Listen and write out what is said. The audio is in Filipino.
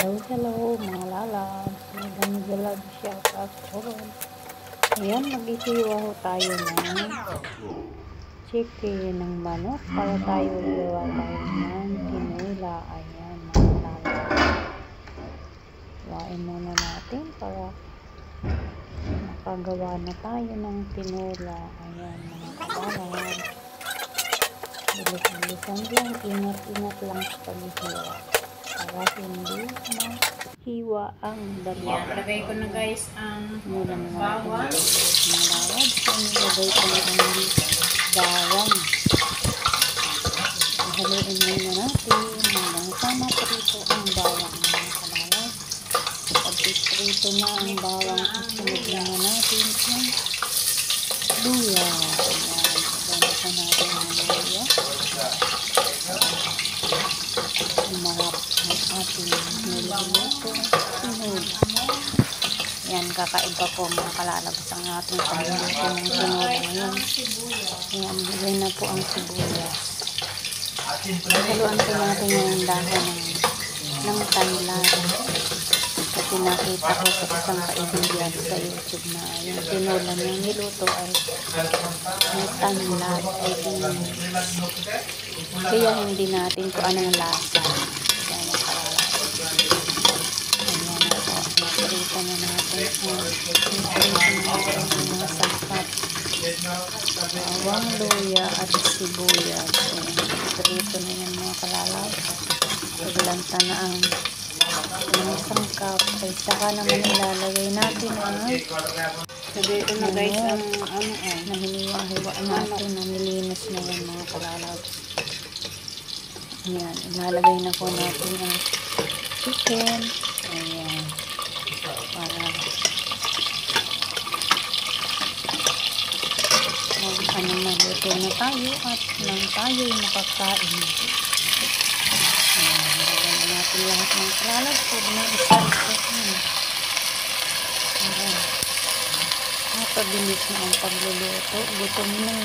Hello mga lalabs, magandang shout out po. Ayan, mag-isiwa ho tayo ng chicken ng manok para tayo gawa tayo ng tinola. Ayan mga lalabs, iwain muna natin para makagawa na tayo ng tinola. Ayan mga lalabs, bilis-bilisan lang, ingat-ingat lang sa pag-isiwa para hindi mahiwa ang dalawa. Lagay ko na guys ang bawang. Malawad. Nilagay ko na ang bawang. Haluin muna natin hanggang sa maprito ang bawang. Pag prito na ang bawang, isunod na natin ang luya. Ayan. Lagay ko natin ang luya. Marap ang ating niluluto. Yan, kakaiba po mga kalalabas ang ating pagluluto ng tinola ngayon. Yan, bigay na po ang sibuyas. Haluan po natin yung dahon ng tanglad. Kasi nakita ko sa isang kaibigan sa YouTube na yung tinola niyang niluto ay may tanglad. Kaya hindi natin kung anong lasa. Naprito na natin ang mga sangkap, bawang, luya at sibuyas. Naprito na yan mga kalalaw. Paglanta na ang mga sangkap ay saka naman ilalagay natin ang Naprito na guys ang nahiniwa-hiwa natin na nilinis na yan mga kalalaw. Ayan, ilalagay na po natin ang chicken. Ayan, para maluto na tayo at nang tayo makakain. Lagyan na natin lahat ng kalalab para na-isal-isal na. Napabilis na ang pagluluto. Gutom na.